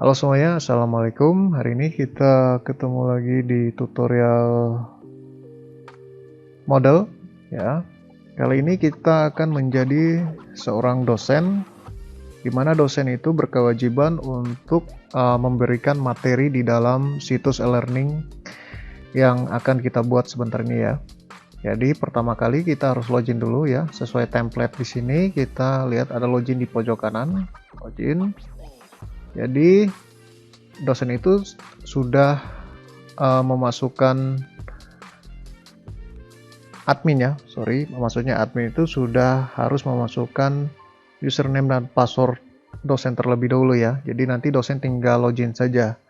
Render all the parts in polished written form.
Halo semuanya, Assalamualaikum. Hari ini kita ketemu lagi di tutorial model ya. Kali ini kita akan menjadi seorang dosen, di mana dosen itu berkewajiban untuk memberikan materi di dalam situs e-learning yang akan kita buat sebentar ini ya. Jadi pertama kali kita harus login dulu ya, sesuai template di sini. Kita lihat ada login di pojok kanan, login. Jadi dosen itu sudah memasukkan admin ya, maksudnya admin itu sudah harus memasukkan username dan password dosen terlebih dahulu ya. Jadi nanti dosen tinggal login saja.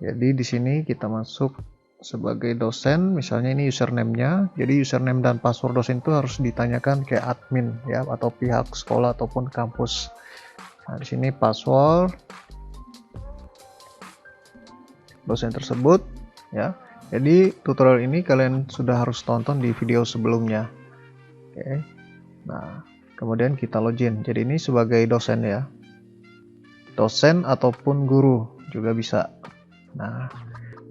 Jadi di sini kita masuk sebagai dosen, misalnya ini username-nya. Jadi username dan password dosen itu harus ditanyakan ke admin ya, atau pihak sekolah ataupun kampus. Nah, di sini password dosen tersebut ya. Jadi tutorial ini kalian sudah harus tonton di video sebelumnya. Oke. Nah, kemudian kita login. Jadi ini sebagai dosen ya. Dosen ataupun guru juga bisa. Nah,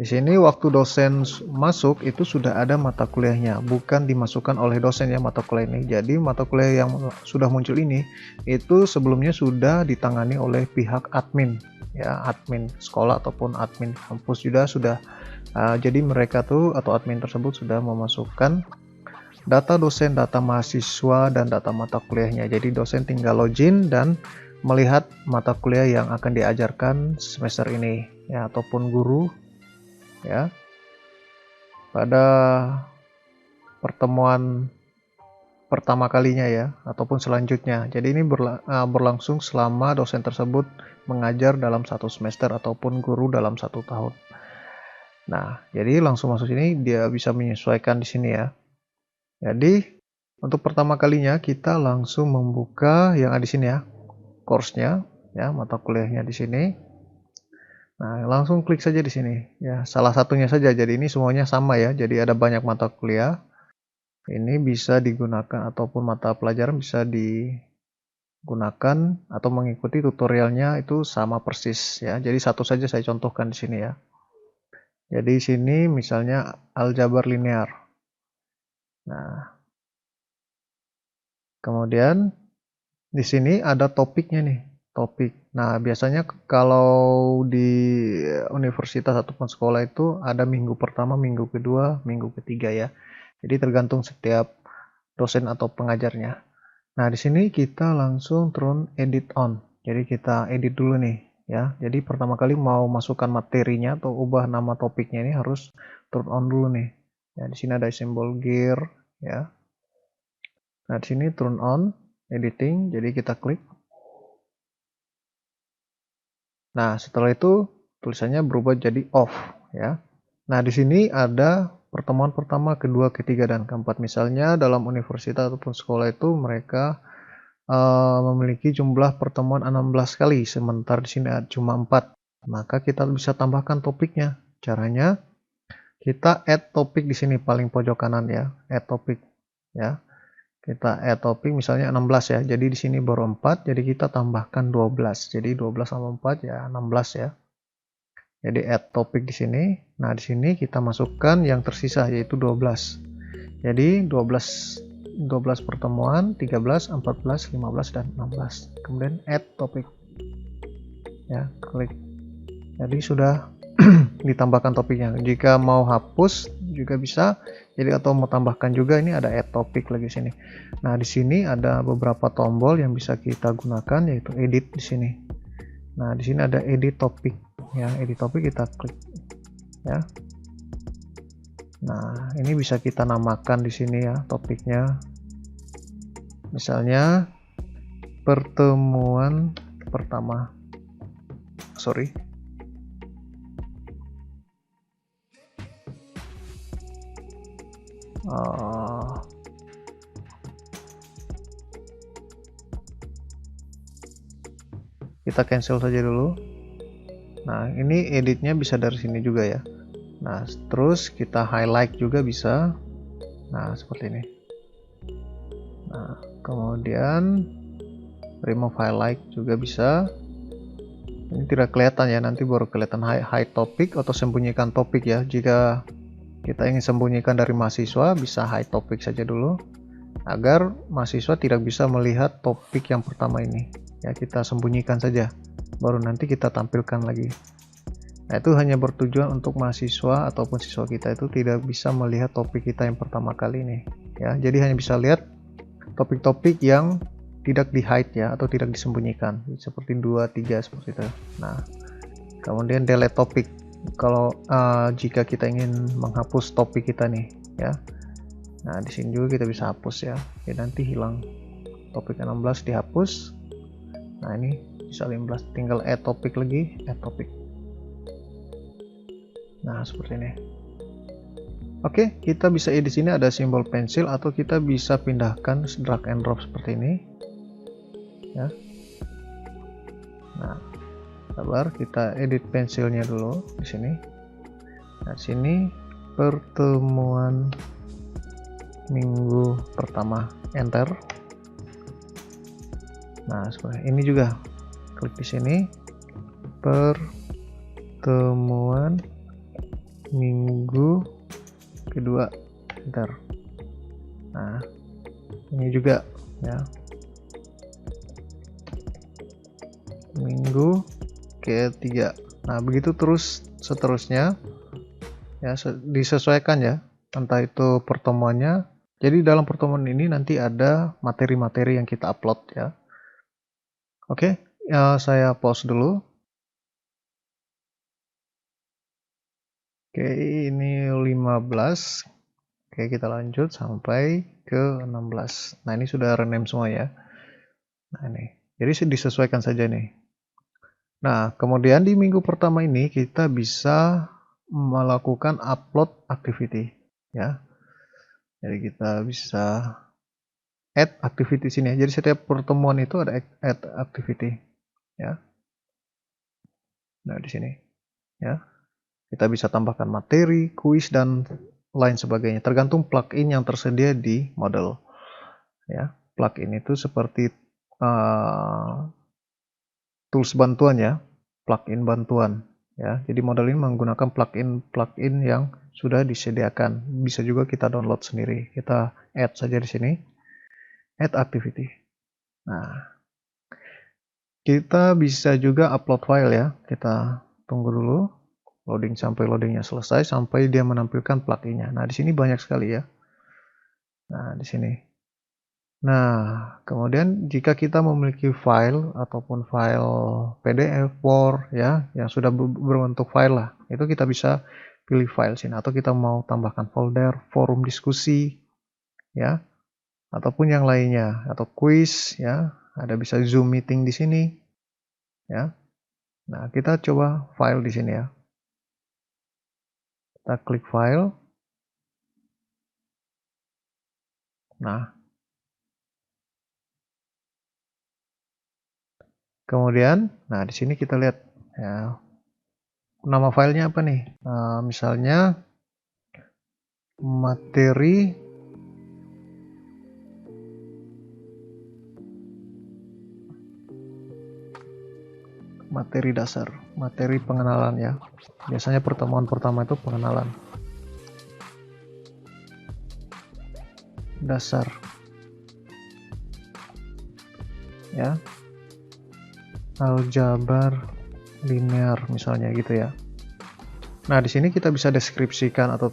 di sini waktu dosen masuk itu sudah ada mata kuliahnya, bukan dimasukkan oleh dosen ya mata kuliah ini. Jadi mata kuliah yang sudah muncul ini itu sebelumnya sudah ditangani oleh pihak admin ya, admin sekolah ataupun admin kampus juga sudah. Jadi mereka tuh atau admin tersebut sudah memasukkan data dosen, data mahasiswa, dan data mata kuliahnya. Jadi dosen tinggal login dan melihat mata kuliah yang akan diajarkan semester ini ya, ataupun guru ya pada pertemuan pertama kalinya ya, ataupun selanjutnya. Jadi ini berlangsung selama dosen tersebut mengajar dalam satu semester ataupun guru dalam satu tahun. Nah, jadi langsung masuk sini dia bisa menyesuaikan di sini ya. Jadi untuk pertama kalinya kita langsung membuka yang ada di sini ya, course-nya ya, mata kuliahnya di sini. Nah, langsung klik saja di sini ya, salah satunya saja. Jadi ini semuanya sama ya. Jadi ada banyak mata kuliah. Ini bisa digunakan ataupun mata pelajaran bisa digunakan atau mengikuti tutorialnya itu sama persis ya. Jadi satu saja saya contohkan di sini ya. Jadi sini misalnya aljabar linear. Nah, kemudian di sini ada topiknya nih, topik. Nah, biasanya kalau di universitas ataupun sekolah itu ada minggu pertama, minggu kedua, minggu ketiga ya. Jadi tergantung setiap dosen atau pengajarnya. Nah, di sini kita langsung turun edit on. Jadi kita edit dulu nih ya. Jadi pertama kali mau masukkan materinya atau ubah nama topiknya ini harus turn on dulu nih. Ya, di sini ada simbol gear ya. Nah, di sini turn on editing. Jadi kita klik. Nah, setelah itu tulisannya berubah jadi off ya. Nah, di sini ada pertemuan pertama, kedua, ketiga, dan keempat. Misalnya dalam universitas ataupun sekolah itu mereka memiliki jumlah pertemuan 16 kali, sementara di sini cuma 4. Maka kita bisa tambahkan topiknya. Caranya kita add topik di sini paling pojok kanan ya, add topik ya. Kita add topik misalnya 16 ya. Jadi di sini baru 4, jadi kita tambahkan 12. Jadi 12 sama 4 ya 16 ya. Jadi add topik di sini. Nah, di sini kita masukkan yang tersisa yaitu 12. Jadi 12 pertemuan, 13, 14, 15, dan 16. Kemudian add topik. Ya, klik. Jadi sudah ditambahkan topiknya. Jika mau hapus juga bisa. Jadi atau mau tambahkan juga, ini ada add topik lagi sini. Nah, di sini ada beberapa tombol yang bisa kita gunakan yaitu edit di sini. Nah, di sini ada edit topik. Ya, edit topik kita klik. Ya. Nah, ini bisa kita namakan di sini ya topiknya. Misalnya pertemuan pertama. Kita cancel saja dulu. Nah, ini editnya bisa dari sini juga ya. Nah, terus kita highlight juga bisa. Nah, seperti ini. Nah, kemudian remove highlight juga bisa. Ini tidak kelihatan ya, nanti baru kelihatan hide topik atau sembunyikan topik ya. Jika kita ingin sembunyikan dari mahasiswa, bisa hide topik saja dulu agar mahasiswa tidak bisa melihat topik yang pertama ini ya. Kita sembunyikan saja, baru nanti kita tampilkan lagi. Nah, itu hanya bertujuan untuk mahasiswa ataupun siswa kita itu tidak bisa melihat topik kita yang pertama kali ini ya. Jadi hanya bisa lihat topik-topik yang tidak di hide ya, atau tidak disembunyikan, seperti 2, 3 seperti itu. Nah, kemudian delete topik kalau jika kita ingin menghapus topik kita nih ya. Nah, di sini juga kita bisa hapus ya. Nanti hilang topik 16 dihapus. Nah, ini bisa 15, tinggal add topik lagi, add topik. Nah, seperti ini. Oke, kita bisa di sini ada simbol pensil atau kita bisa pindahkan drag and drop seperti ini. Ya. Nah, sabar, kita edit pensilnya dulu di sini. Nah, sini pertemuan minggu pertama, enter. Nah, seperti ini juga klik di sini, pertemuan minggu kedua, enter. Nah, ini juga ya, minggu ketiga. Nah, begitu terus seterusnya ya, disesuaikan ya, entah itu pertemuannya. Jadi dalam pertemuan ini nanti ada materi-materi yang kita upload ya. Oke, ya, saya pause dulu. Oke, ini 15. Oke, kita lanjut sampai ke 16. Nah, ini sudah rename semua ya. Nah, ini. Jadi disesuaikan saja nih. Nah, kemudian di minggu pertama ini kita bisa melakukan upload activity ya. Jadi kita bisa add activity sini. Jadi setiap pertemuan itu ada add activity ya. Nah, di sini ya. Kita bisa tambahkan materi, kuis, dan lain sebagainya. Tergantung plugin yang tersedia di model. Ya, plugin itu seperti tools bantuan ya, plugin bantuan. Ya, jadi model ini menggunakan plugin yang sudah disediakan. Bisa juga kita download sendiri. Kita add saja di sini, add activity. Nah, kita bisa juga upload file ya. Kita tunggu dulu. Loading sampai loadingnya selesai, sampai dia menampilkan pluginnya. Nah, di sini banyak sekali ya. Nah, di sini. Nah, kemudian jika kita memiliki file ataupun file PDF, Word ya, yang sudah berbentuk file lah, itu kita bisa pilih file sini. Atau kita mau tambahkan folder, forum diskusi ya, ataupun yang lainnya, atau quiz ya. Ada bisa Zoom meeting di sini ya. Nah, kita coba file di sini ya. Kita klik file. Nah, kemudian, nah di sini kita lihat ya, nama filenya apa nih? Misalnya materi dasar, materi pengenalan ya. Biasanya pertemuan pertama itu pengenalan dasar ya, aljabar linear misalnya gitu ya. Nah, di sini kita bisa deskripsikan atau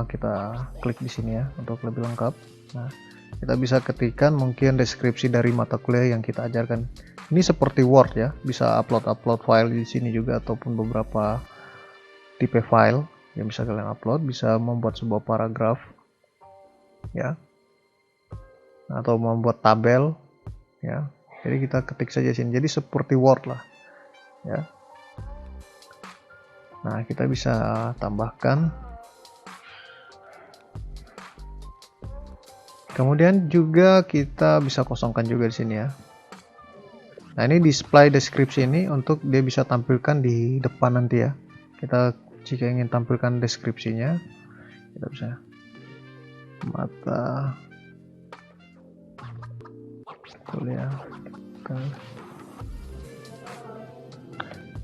kita klik di sini ya untuk lebih lengkap. Nah, kita bisa ketikkan mungkin deskripsi dari mata kuliah yang kita ajarkan. Ini seperti Word ya, bisa upload file di sini juga, ataupun beberapa tipe file yang bisa kalian upload, bisa membuat sebuah paragraf ya, atau membuat tabel ya. Jadi kita ketik saja sini, jadi seperti Word lah ya. Nah, kita bisa tambahkan. Kemudian juga kita bisa kosongkan juga di sini ya. Nah, ini display deskripsi ini untuk dia bisa tampilkan di depan nanti ya. Kita jika ingin tampilkan deskripsinya, kita bisa mata kuliah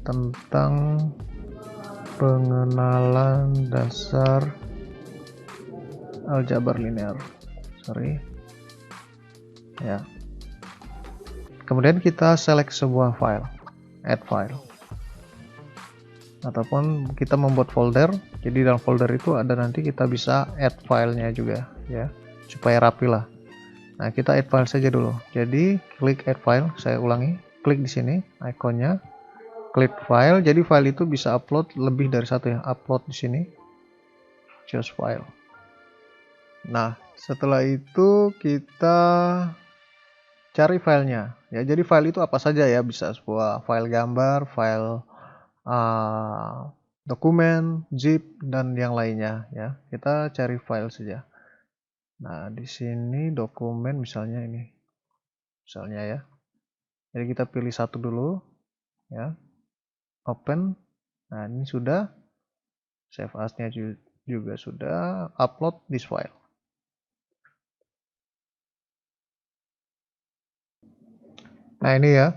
tentang pengenalan dasar aljabar linear. Ya. Kemudian kita select sebuah file, add file, ataupun kita membuat folder. Jadi dalam folder itu ada, nanti kita bisa add filenya juga ya, supaya rapi lah. Nah, kita add file saja dulu. Jadi klik add file, saya ulangi, klik di sini ikonnya, klik file. Jadi file itu bisa upload lebih dari satu ya. Upload di sini, choose file. Nah, setelah itu kita cari filenya ya. Jadi file itu apa saja ya, bisa sebuah file gambar, file dokumen, zip, dan yang lainnya ya. Kita cari file saja. Nah, di sini dokumen misalnya ini, misalnya ya. Jadi kita pilih satu dulu ya, open. Nah, ini sudah, save as-nya juga sudah, upload this file. Nah, ini ya,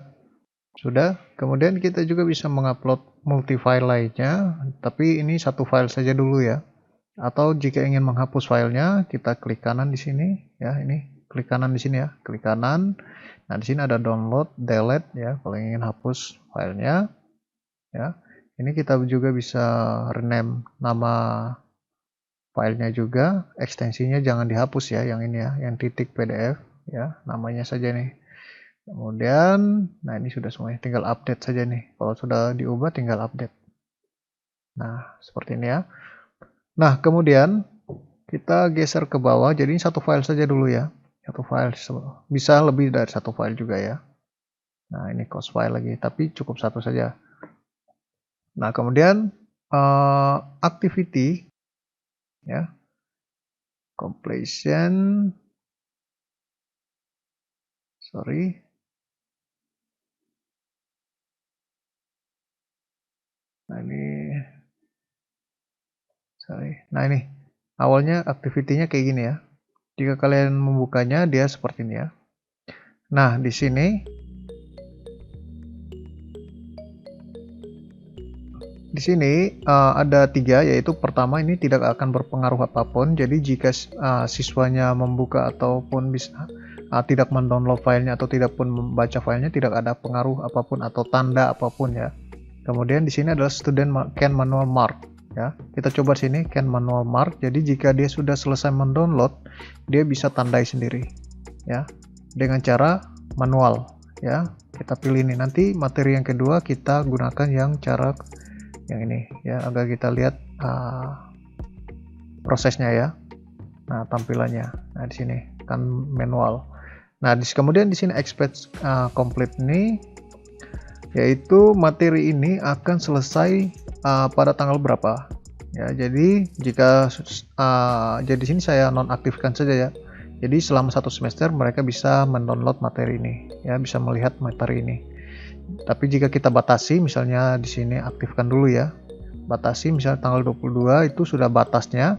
sudah. Kemudian kita juga bisa mengupload multi file lainnya, tapi ini satu file saja dulu ya. Atau jika ingin menghapus filenya, kita klik kanan di sini ya, ini klik kanan di sini ya, klik kanan. Nah, di sini ada download, delete ya, kalau ingin hapus filenya ya. Ini kita juga bisa rename nama filenya juga, ekstensinya jangan dihapus ya, yang ini ya, yang titik PDF ya, namanya saja nih. Kemudian, nah ini sudah semuanya, tinggal update saja nih. Kalau sudah diubah tinggal update. Nah, seperti ini ya. Nah, kemudian kita geser ke bawah. Jadi ini satu file saja dulu ya. Satu file, bisa lebih dari satu file juga ya. Nah, ini cost file lagi, tapi cukup satu saja. Nah, kemudian activity ya. Completion. Nah ini awalnya activity-nya kayak gini ya. Jika kalian membukanya, dia seperti ini ya. Nah, di sini ada 3, yaitu pertama ini tidak akan berpengaruh apapun. Jadi jika siswanya membuka ataupun bisa tidak mendownload filenya atau tidak pun membaca filenya, tidak ada pengaruh apapun atau tanda apapun ya. Kemudian di sini adalah student can manual mark ya. Kita coba sini can manual mark. Jadi jika dia sudah selesai mendownload, dia bisa tandai sendiri ya, dengan cara manual ya. Kita pilih ini, nanti materi yang kedua kita gunakan yang cara yang ini ya, agar kita lihat prosesnya ya. Nah, tampilannya. Nah, di sini kan manual. Nah, kemudian di sini expect complete ini, yaitu materi ini akan selesai pada tanggal berapa ya. Jadi jika jadi sini saya nonaktifkan saja ya. Jadi selama 1 semester mereka bisa mendownload materi ini ya, bisa melihat materi ini. Tapi jika kita batasi, misalnya di sini aktifkan dulu ya, batasi misalnya tanggal 22 itu sudah batasnya,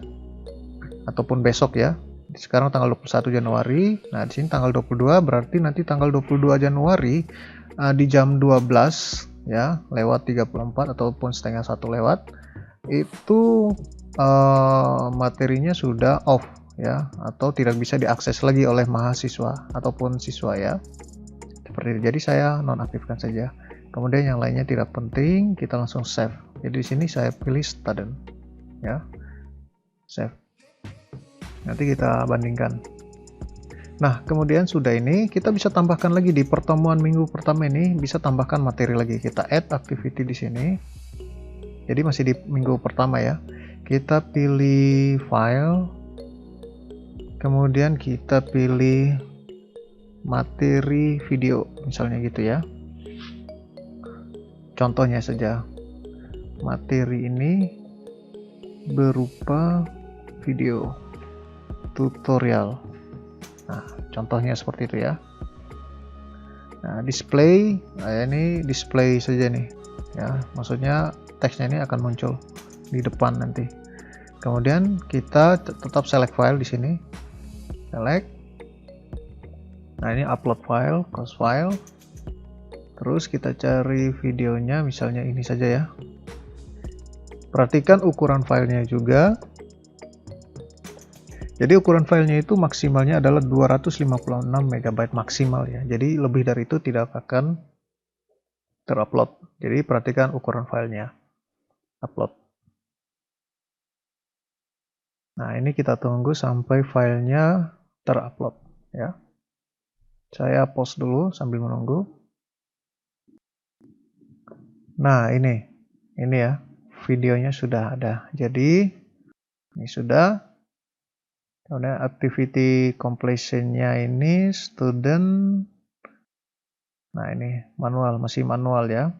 ataupun besok ya. Sekarang tanggal 21 Januari. Nah, di sini tanggal 22, berarti nanti tanggal 22 Januari di jam 12 ya, lewat 34 ataupun setengah 1 lewat, itu materinya sudah off ya, atau tidak bisa diakses lagi oleh mahasiswa ataupun siswa ya. Seperti itu. Jadi saya nonaktifkan saja. Kemudian yang lainnya tidak penting, kita langsung save. Jadi di sini saya pilih student ya, save. Nanti kita bandingkan. Nah, kemudian sudah ini, kita bisa tambahkan lagi di pertemuan minggu pertama ini, bisa tambahkan materi lagi. Kita add activity di sini. Jadi masih di minggu pertama ya. Kita pilih file, kemudian kita pilih materi video, misalnya gitu ya. Contohnya saja, materi ini berupa video tutorial. Nah, contohnya seperti itu ya. Nah, display, nah ini display saja nih ya, maksudnya teksnya ini akan muncul di depan nanti. Kemudian kita tetap select file di sini, select. Nah, ini upload file, close file, Terus kita cari videonya, misalnya ini saja ya. Perhatikan ukuran filenya juga. Jadi ukuran filenya itu maksimalnya adalah 256 MB maksimal ya. Jadi lebih dari itu tidak akan terupload. Jadi perhatikan ukuran filenya. Upload. Nah, ini kita tunggu sampai filenya terupload ya. Saya pause dulu sambil menunggu. Nah, ini ya. Videonya sudah ada. Jadi ini sudah. Kemudian activity completion-nya ini student. Nah, ini manual, masih manual ya.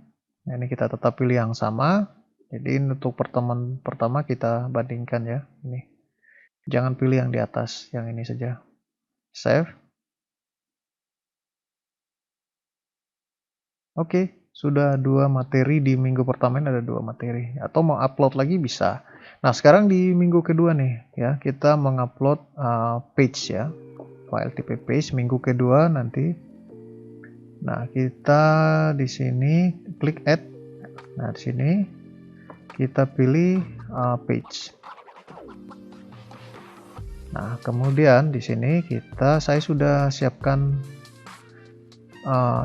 Nah, ini kita tetap pilih yang sama. Jadi untuk pertemuan pertama kita bandingkan ya. Ini. Jangan pilih yang di atas, yang ini saja. Save. Oke. Sudah 2 materi di minggu pertama ini, ada 2 materi. Atau mau upload lagi bisa. Nah, sekarang di minggu kedua nih ya, kita mengupload page ya. File tipe page minggu kedua nanti. Nah, kita di sini klik add. Nah, di sini kita pilih page. Nah, kemudian di sini saya sudah siapkan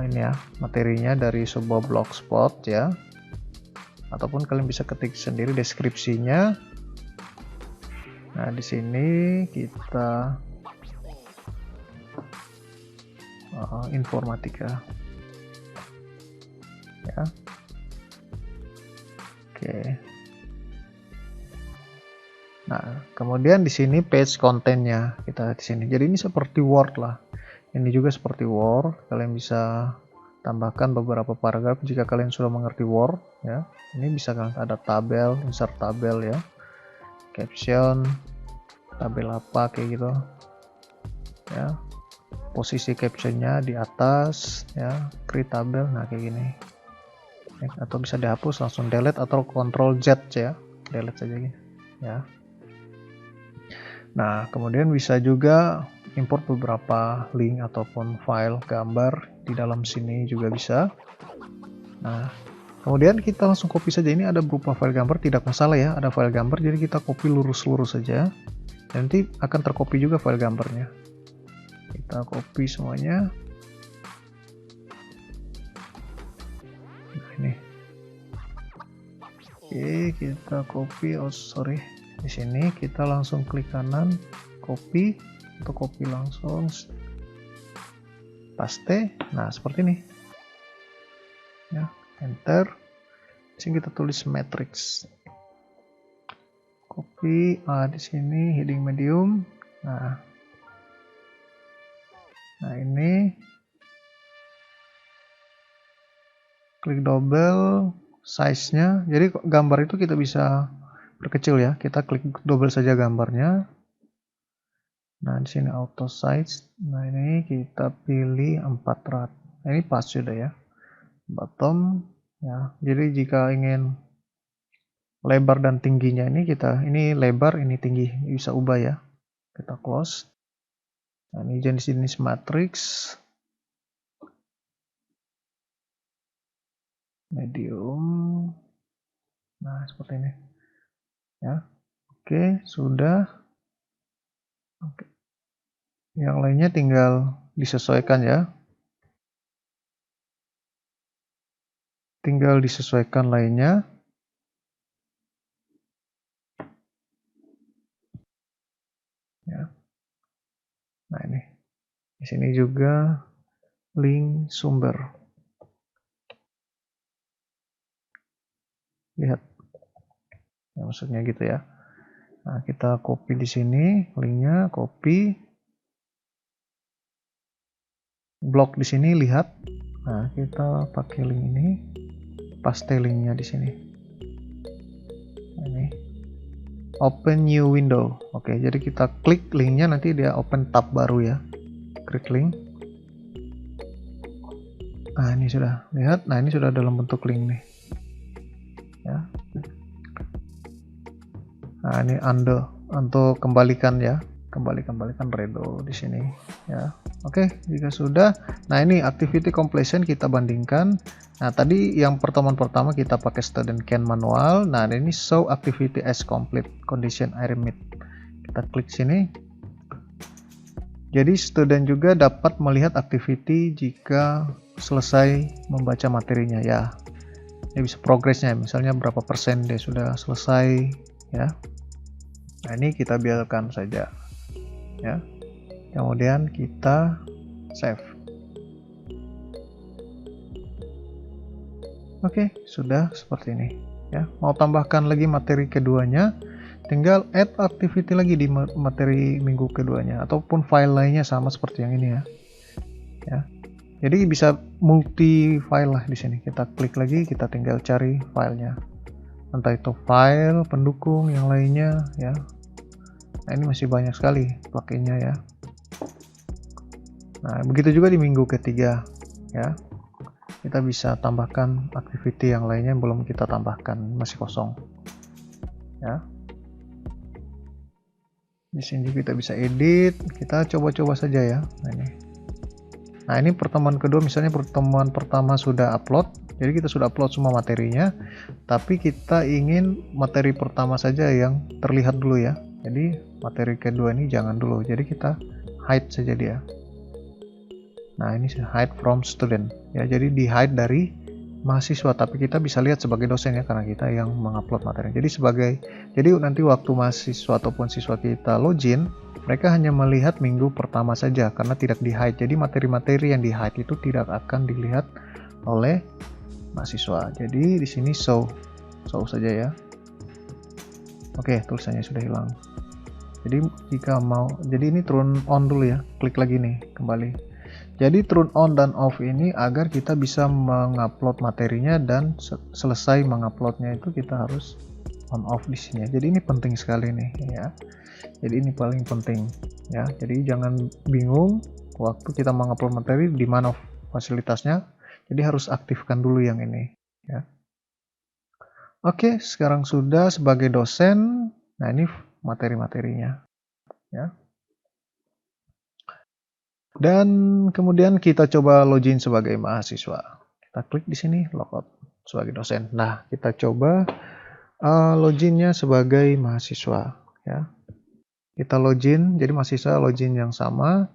ini ya, materinya dari sebuah blogspot ya, ataupun kalian bisa ketik sendiri deskripsinya. Nah, di sini kita informatika ya. Oke. Nah, kemudian di sini page kontennya kita di sini. Jadi ini seperti Word lah. Ini juga seperti Word, kalian bisa tambahkan beberapa paragraf jika kalian sudah mengerti Word ya. Ini bisa kalian ada tabel, insert tabel ya, caption, tabel apa kayak gitu ya, posisi captionnya di atas ya, create tabel. Nah, kayak gini ya. Atau bisa dihapus langsung delete atau Ctrl Z ya, delete saja gitu ya. Nah, kemudian bisa juga import beberapa link ataupun file gambar di dalam sini juga bisa. Nah, kemudian kita langsung copy saja. Ini ada berupa file gambar, tidak masalah ya, ada file gambar, jadi kita copy lurus-lurus saja. Nanti akan tercopy juga file gambarnya. Kita copy semuanya. Nah, ini. Oke, kita copy. Oh, sorry. Di sini kita langsung klik kanan, copy. Atau copy langsung paste. Nah, seperti ini ya, enter. Di sini kita tulis matrix, copy. Di sini heading medium. Nah, ini klik double size-nya. Jadi gambar itu kita bisa perkecil ya, kita klik double saja gambarnya. Nah, di sini auto size. Nah, ini kita pilih 400. Nah, ini pas sudah ya. Bottom ya. Jadi jika ingin lebar dan tingginya ini lebar, ini tinggi, bisa ubah ya. Kita close. Nah, ini jenis matrix. Medium. Nah, seperti ini. Ya. Oke, sudah. Oke. Yang lainnya tinggal disesuaikan ya. Tinggal disesuaikan lainnya. Ya. Nah, ini. Di sini juga link sumber. Lihat. Ya, maksudnya gitu ya. Nah, kita copy di sini linknya, copy. Blok di sini, lihat. Nah, kita pakai link ini, paste linknya di sini. Ini open new window. Oke, jadi kita klik linknya, nanti dia open tab baru ya. Klik link. Nah, ini sudah lihat. Nah, ini sudah dalam bentuk link nih ya. Nah, ini undo untuk kembalikan ya. kembalikan redo di sini ya. Oke, jika sudah, nah ini activity completion kita bandingkan. Nah, tadi yang pertemuan pertama kita pakai student can manual. Nah, ini show activity as complete condition are met. Kita klik sini. Jadi student juga dapat melihat activity jika selesai membaca materinya ya. Dia bisa progresnya, misalnya berapa persen dia sudah selesai ya. Nah, ini kita biarkan saja ya. Kemudian kita save. Oke, sudah seperti ini ya. Mau tambahkan lagi materi keduanya, tinggal add activity lagi di materi minggu keduanya, ataupun file lainnya sama seperti yang ini ya. Ya. Jadi bisa multi file lah di sini. Kita klik lagi, kita tinggal cari filenya. Entah itu file, pendukung, yang lainnya ya. Nah, ini masih banyak sekali pluginnya ya. Nah, begitu juga di minggu ketiga ya. Kita bisa tambahkan activity yang lainnya yang belum kita tambahkan, masih kosong. Ya. Di sini kita bisa edit, kita coba-coba saja ya. Nah, ini pertemuan kedua, misalnya pertemuan pertama sudah upload. Jadi kita sudah upload semua materinya, tapi kita ingin materi pertama saja yang terlihat dulu ya. Jadi materi kedua ini jangan dulu. Jadi kita hide saja dia. Nah, ini hide from student ya, jadi di hide dari mahasiswa, tapi kita bisa lihat sebagai dosen ya, karena kita yang mengupload materi. Jadi nanti waktu mahasiswa ataupun siswa kita login, mereka hanya melihat minggu pertama saja karena tidak di hide. Jadi materi-materi yang di hide itu tidak akan dilihat oleh mahasiswa. Jadi di sini show saja ya. Oke, tulisannya sudah hilang. Jadi jika mau, jadi ini turn on dulu ya, klik lagi nih kembali. Jadi turn on dan off ini agar kita bisa mengupload materinya, dan selesai menguploadnya itu kita harus on off di sini. Jadi ini penting sekali nih ya. Jadi ini paling penting ya. Jadi jangan bingung waktu kita mengupload materi di mana fasilitasnya. Jadi harus aktifkan dulu yang ini ya. Oke, sekarang sudah sebagai dosen. Nah, ini materi-materinya ya. Dan kemudian kita coba login sebagai mahasiswa. Kita klik di sini logout sebagai dosen. Nah, kita coba loginnya sebagai mahasiswa ya. Kita login, jadi mahasiswa login yang sama.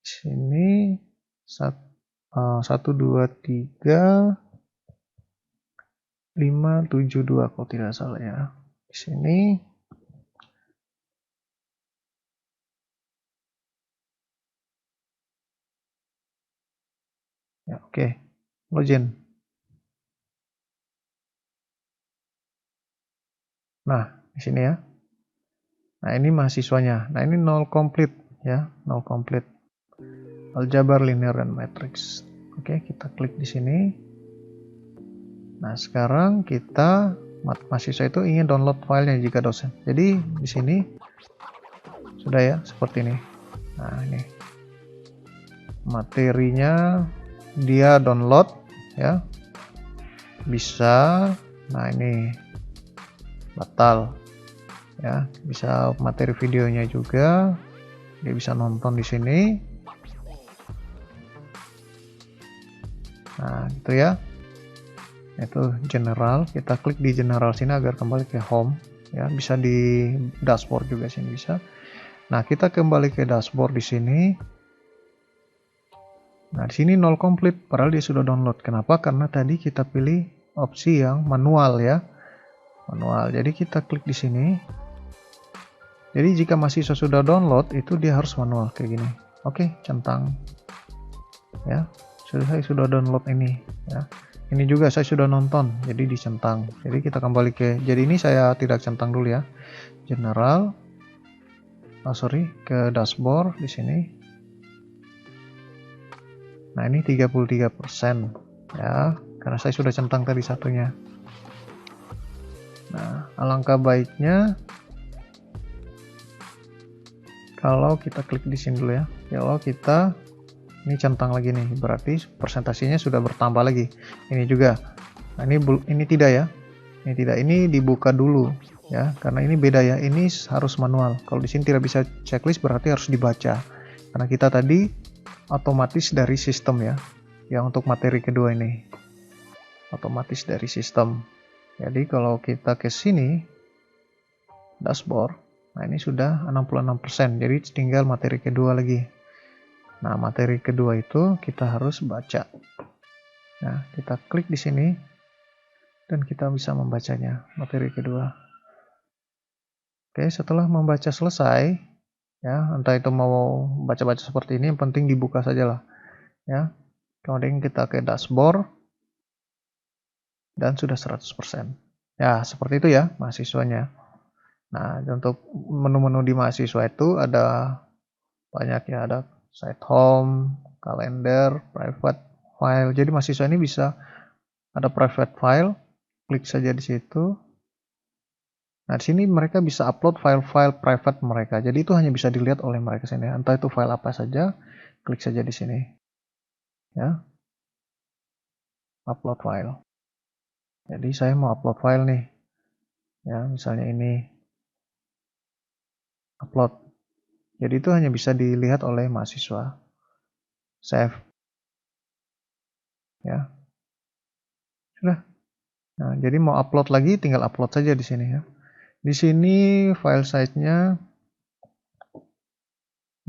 Sini 1 2 3 5 7 2 kalau tidak salah ya. Di sini ya, oke. Login. Nah, di sini ya. Nah, ini mahasiswanya. Nah, ini null complete ya, null complete. Aljabar, linear, dan matrix. Oke, kita klik di sini. Nah, sekarang kita mahasiswa itu ingin download filenya jika dosen. Jadi di sini sudah ya, seperti ini. Nah, ini materinya dia download ya, bisa. Nah, ini batal ya, bisa materi videonya juga dia bisa nonton di sini. Nah, gitu ya. Itu general, kita klik di general sini agar kembali ke home ya, bisa di dashboard juga sini bisa. Nah, kita kembali ke dashboard di sini. Nah, di sini null complete padahal dia sudah download. Kenapa? Karena tadi kita pilih opsi yang manual ya. Manual. Jadi kita klik di sini. Jadi jika mahasiswa sudah download itu dia harus manual kayak gini. Oke, centang. Ya. Saya sudah download ini ya. Ini juga saya sudah nonton, jadi dicentang. Jadi kita kembali ke, jadi ini saya tidak centang dulu ya. General. Ke dashboard di sini. Nah, ini 33% ya, karena saya sudah centang tadi satunya. Nah, alangkah baiknya kalau kita klik di sini dulu ya. Kalau kita ini centang lagi nih, berarti persentasenya sudah bertambah lagi. Ini juga. Nah, ini tidak ya. Ini tidak. Ini dibuka dulu ya, karena ini beda ya, ini harus manual. Kalau di sini tidak bisa checklist berarti harus dibaca. Karena kita tadi otomatis dari sistem ya. Yang untuk materi kedua ini otomatis dari sistem. Jadi kalau kita ke sini dashboard, nah ini sudah 66%. Jadi tinggal materi kedua lagi. Nah, materi kedua itu kita harus baca. Nah, kita klik di sini dan kita bisa membacanya, materi kedua. Oke, setelah membaca selesai, ya, entah itu mau baca-baca seperti ini, yang penting dibuka saja lah, ya. Kemudian kita ke dashboard dan sudah 100%. Ya, seperti itu ya mahasiswanya. Nah, untuk menu-menu di mahasiswa itu ada banyak ya, ada site home, kalender, private file. Jadi mahasiswa ini bisa ada private file, klik saja di situ. Nah, di sini mereka bisa upload file-file private mereka. Jadi itu hanya bisa dilihat oleh mereka sendiri. Entah itu file apa saja, klik saja di sini. Ya. Upload file. Jadi saya mau upload file nih. Ya, misalnya ini. Upload. Jadi itu hanya bisa dilihat oleh mahasiswa. Save. Ya. Sudah. Nah, jadi mau upload lagi tinggal upload saja di sini ya. Di sini file size-nya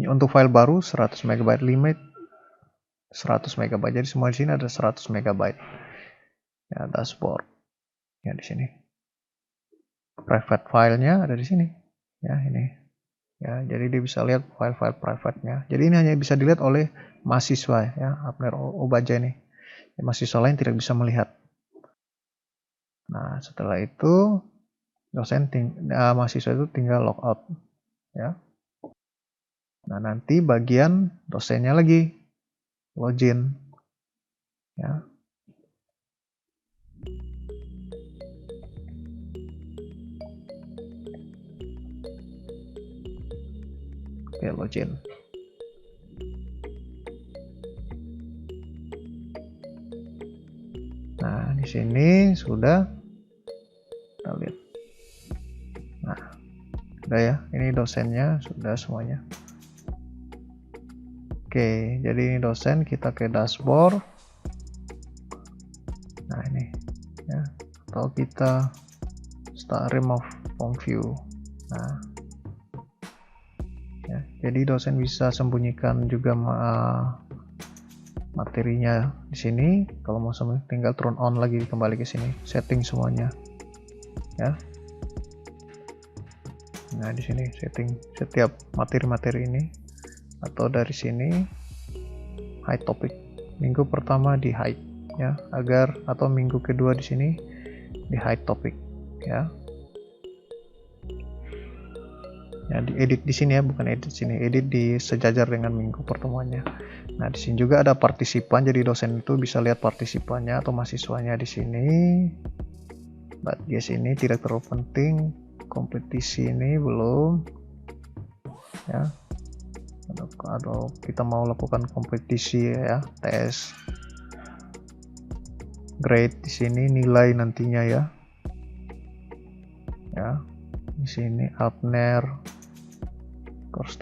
untuk file baru 100 MB limit 100 MB. Jadi semua di sini ada 100 MB. Ya, dashboard. Ya, di sini. Private file-nya ada di sini. Ya, ini. Ya, jadi dia bisa lihat file-file private-nya. Jadi ini hanya bisa dilihat oleh mahasiswa ya, Abner Obaja ini. Ya, mahasiswa lain tidak bisa melihat. Nah, setelah itu mahasiswa itu tinggal logout ya. Nah, nanti bagian dosennya lagi login ya. Oke, login. Nah, di sini sudah kita lihat. Nah, sudah ya, ini dosennya sudah semuanya. Oke, jadi ini dosen, kita ke dashboard. Nah, ini ya, atau kita start remove from view. Nah, ya, jadi dosen bisa sembunyikan juga materinya di sini. Kalau mau tinggal turn on lagi, kembali ke sini, setting semuanya ya. Nah, di sini setting setiap materi-materi ini, atau dari sini hide topic. Minggu pertama di hide ya, agar atau minggu kedua di sini di hide topic ya. Ya, diedit di sini ya, bukan edit sini, edit di sejajar dengan minggu pertemuannya. Nah, di sini juga ada partisipan, jadi dosen itu bisa lihat partisipannya atau mahasiswanya di sini. But guys, ini tidak terlalu penting. Kompetisi ini belum ya. Atau kita mau lakukan kompetisi ya, tes grade di sini, nilai nantinya ya. Ya. Di sini Abner course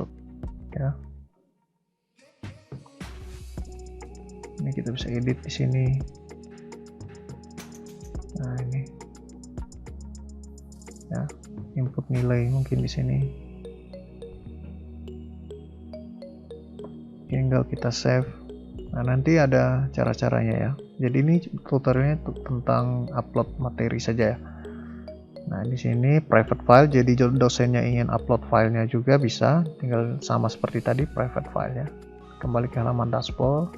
ya. Ini kita bisa edit di sini. Nah, ini ya, input nilai mungkin di sini. Tinggal kita save. Nah, nanti ada cara-caranya ya. Jadi ini tutorialnya tentang upload materi saja ya. Nah, di sini private file, jadi dosennya ingin upload filenya juga bisa, tinggal sama seperti tadi private filenya. Kembali ke halaman dashboard.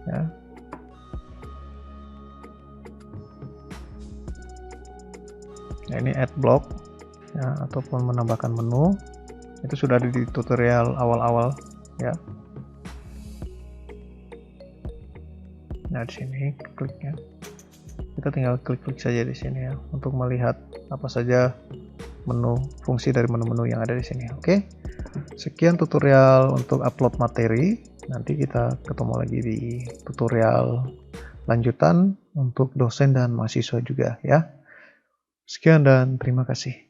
Ya. Nah, ini add block ya, ataupun menambahkan menu. Itu sudah ada di tutorial awal-awal ya. Nah, di sini kliknya. Kita tinggal klik-klik saja di sini ya, untuk melihat apa saja menu, fungsi dari menu-menu yang ada di sini. Oke. Sekian tutorial untuk upload materi. Nanti kita ketemu lagi di tutorial lanjutan untuk dosen dan mahasiswa juga ya. Sekian dan terima kasih.